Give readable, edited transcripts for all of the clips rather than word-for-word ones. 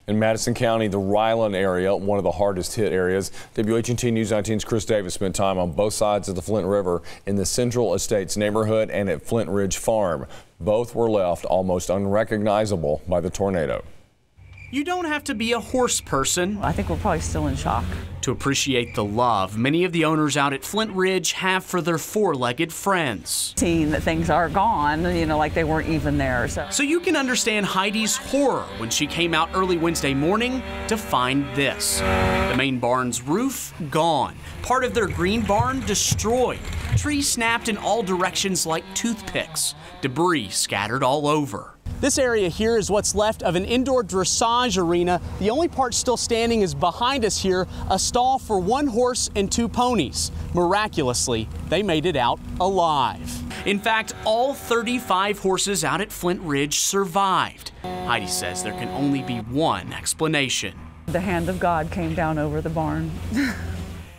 In Madison County, the Ryland area, one of the hardest hit areas, WHNT News 19's Chris Davis spent time on both sides of the Flint River in the Central Estates neighborhood and at Flint Ridge Farm. Both were left almost unrecognizable by the tornado. You don't have to be a horse person. I think we're probably still in shock. To appreciate the love many of the owners out at Flint Ridge have for their four-legged friends. Seeing that things are gone, like they weren't even there. So you can understand Heidi's horror when she came out early Wednesday morning to find this. The main barn's roof gone. Part of their green barn destroyed. Trees snapped in all directions like toothpicks. Debris scattered all over. This area here is what's left of an indoor dressage arena. The only part still standing is behind us here, a stall for one horse and two ponies. Miraculously, they made it out alive. In fact, all 35 horses out at Flint Ridge survived. Heidi says there can only be one explanation. The hand of God came down over the barn.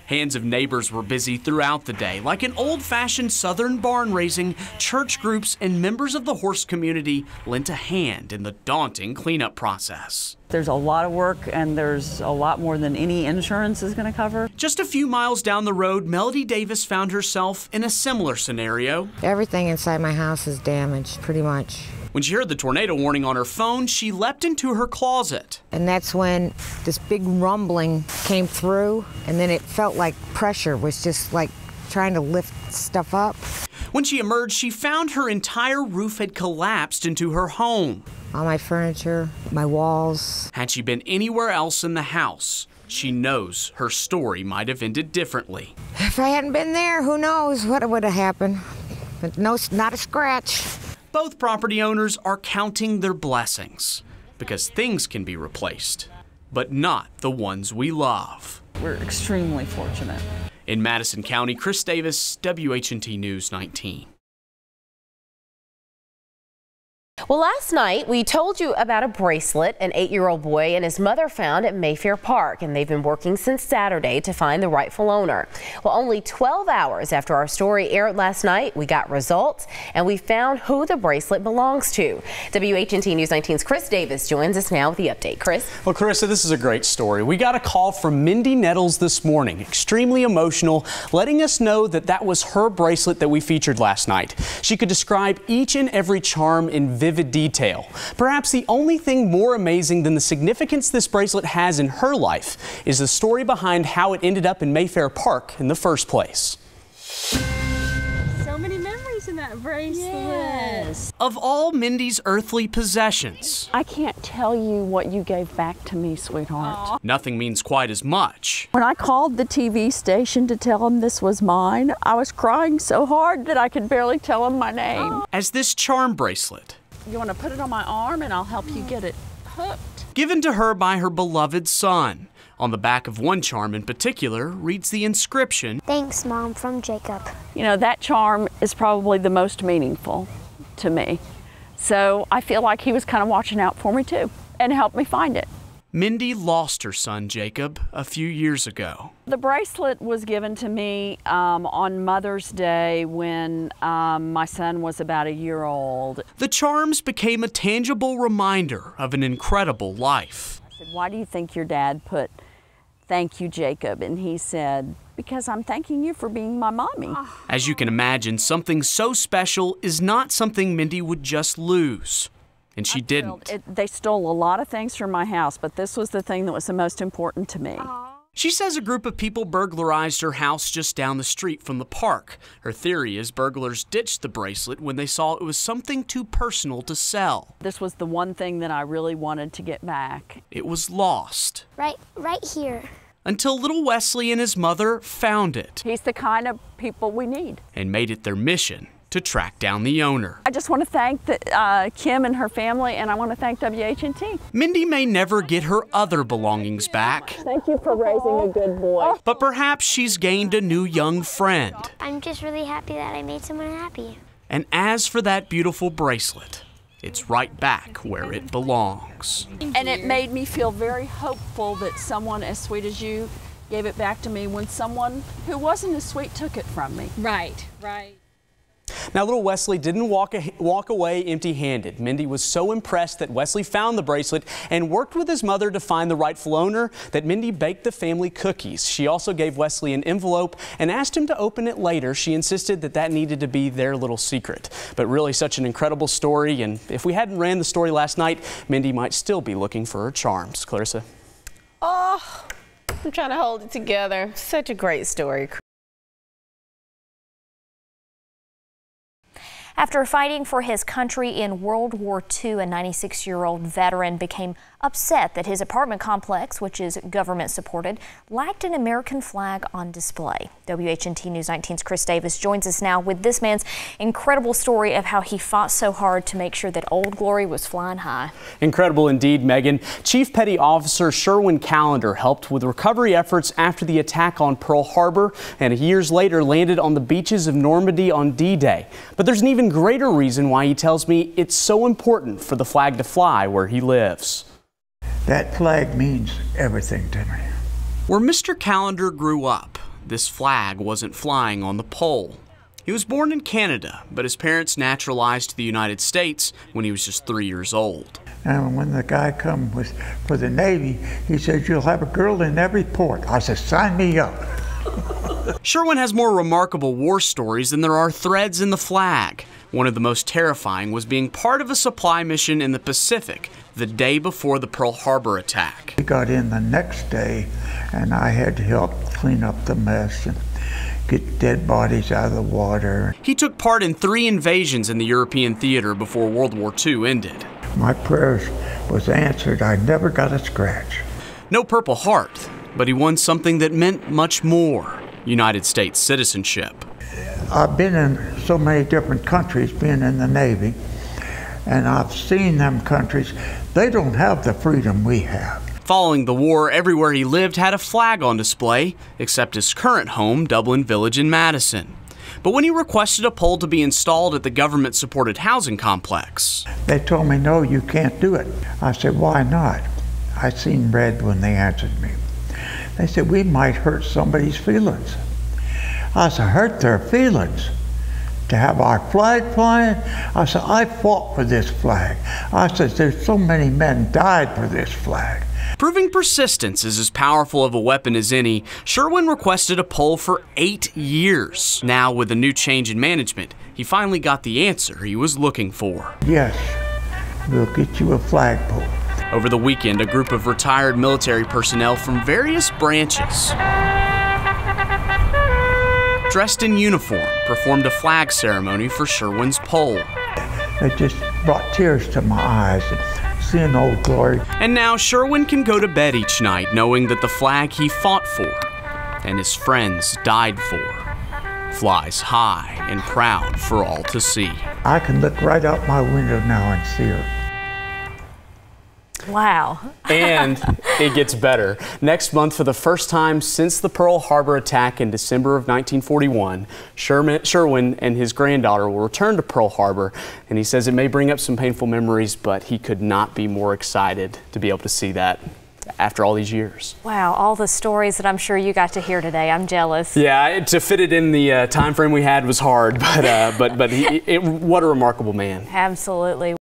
Hands of neighbors were busy throughout the day. Like an old-fashioned Southern barn raising, church groups and members of the horse community lent a hand in the daunting cleanup process. There's a lot of work, and there's a lot more than any insurance is going to cover. Just a few miles down the road, Melody Davis found herself in a similar scenario. Everything inside my house is damaged, pretty much. When she heard the tornado warning on her phone, she leapt into her closet. And that's when this big rumbling came through, and then it felt like pressure was just like trying to lift stuff up. When she emerged, she found her entire roof had collapsed into her home. All my furniture, my walls. Had she been anywhere else in the house, she knows her story might have ended differently. If I hadn't been there, who knows what would have happened. But no, not a scratch. Both property owners are counting their blessings because things can be replaced, but not the ones we love. We're extremely fortunate. In Madison County, Chris Davis, WHNT News 19. Well, last night we told you about a bracelet an 8-year-old boy and his mother found at Mayfair Park, and they've been working since Saturday to find the rightful owner. Well, only 12 hours after our story aired last night, we got results and we found who the bracelet belongs to. WHNT News 19's Chris Davis joins us now with the update. Chris? Well, Carissa, this is a great story. We got a call from Mindy Nettles this morning, extremely emotional, letting us know that that was her bracelet that we featured last night. She could describe each and every charm in vivid detail. Perhaps the only thing more amazing than the significance this bracelet has in her life is the story behind how it ended up in Mayfair Park in the first place. So many memories in that bracelet. Yes. Of all Mindy's earthly possessions, I can't tell you what you gave back to me, sweetheart. nothing means quite as much. When I called the TV station to tell them this was mine, I was crying so hard that I could barely tell them my name. As this charm bracelet, You want to put it on my arm and I'll help you get it hooked. given to her by her beloved son. On the back of one charm in particular reads the inscription, "Thanks, Mom, from Jacob." You know, that charm is probably the most meaningful to me. So I feel like he was kind of watching out for me too and helped me find it. Mindy lost her son Jacob a few years ago. The bracelet was given to me on Mother's Day when my son was about a year old. The charms became a tangible reminder of an incredible life. I said, "Why do you think your dad put thank you, Jacob?" And he said, "Because I'm thanking you for being my mommy." As you can imagine, something so special is not something Mindy would just lose. And she didn't. They stole a lot of things from my house, but this was the thing that was the most important to me. She says a group of people burglarized her house just down the street from the park. Her theory is burglars ditched the bracelet when they saw it was something too personal to sell. This was the one thing that I really wanted to get back. It was lost. Right here. Until little Wesley and his mother found it He's the kind of people we need. and made it their mission to track down the owner. I just want to thank Kim and her family, and I want to thank WHNT. Mindy may never get her other belongings back, Thank you for raising a good boy. but perhaps she's gained a new young friend. I'm just really happy that I made someone happy. And as for that beautiful bracelet, it's right back where it belongs. And it made me feel very hopeful that someone as sweet as you gave it back to me when someone who wasn't as sweet took it from me. Right, right. Now, little Wesley didn't walk away empty-handed. Mindy was so impressed that Wesley found the bracelet and worked with his mother to find the rightful owner that Mindy baked the family cookies. She also gave Wesley an envelope and asked him to open it later. She insisted that needed to be their little secret. But really such an incredible story, and if we hadn't ran the story last night, Mindy might still be looking for her charms. Clarissa. Oh, I'm trying to hold it together. Such a great story. After fighting for his country in World War II, a 96-year-old veteran became upset that his apartment complex, which is government supported, lacked an American flag on display. WHNT News 19's Chris Davis joins us now with this man's incredible story of how he fought so hard to make sure that Old Glory was flying high. Incredible indeed, Megan. Chief Petty Officer Sherwin Callender helped with recovery efforts after the attack on Pearl Harbor, and years later landed on the beaches of Normandy on D-Day. But there's an even greater reason why he tells me it's so important for the flag to fly where he lives. That flag means everything to me. Where Mr. Callender grew up, this flag wasn't flying on the pole. He was born in Canada, but his parents naturalized to the United States when he was just 3 years old. And when the guy come for the Navy, he says, "You'll have a girl in every port." I said, "Sign me up." Sherwin has more remarkable war stories than there are threads in the flag. One of the most terrifying was being part of a supply mission in the Pacific the day before the Pearl Harbor attack. We got in the next day, and I had to help clean up the mess and get dead bodies out of the water. He took part in 3 invasions in the European theater before World War II ended. My prayers was answered. I never got a scratch. No Purple Heart, but he won something that meant much more: United States citizenship. I've been in so many different countries, being in the Navy, and I've seen them countries. They don't have the freedom we have. Following the war, everywhere he lived had a flag on display, except his current home, Dublin Village in Madison. But when he requested a pole to be installed at the government-supported housing complex, they told me, "No, you can't do it." I said, "Why not?" I seen red when they answered me. They said, "We might hurt somebody's feelings." I said, "Hurt their feelings? To have our flag flying?" I said, "I fought for this flag." I said, "There's so many men died for this flag." Proving persistence is as powerful of a weapon as any, Sherwin requested a pole for 8 years. Now, with a new change in management, he finally got the answer he was looking for. "Yes, we'll get you a flagpole." Over the weekend, a group of retired military personnel from various branches, dressed in uniform, performed a flag ceremony for Sherwin's pole. It just brought tears to my eyes, seeing Old Glory. And now Sherwin can go to bed each night knowing that the flag he fought for and his friends died for flies high and proud for all to see. I can look right out my window now and see her. Wow. And it gets better. Next month, for the first time since the Pearl Harbor attack in December of 1941, Sherwin and his granddaughter will return to Pearl Harbor, and he says it may bring up some painful memories, but he could not be more excited to be able to see that after all these years. Wow, all the stories that I'm sure you got to hear today. I'm jealous. Yeah, to fit it in the time frame we had was hard, but what a remarkable man. Absolutely.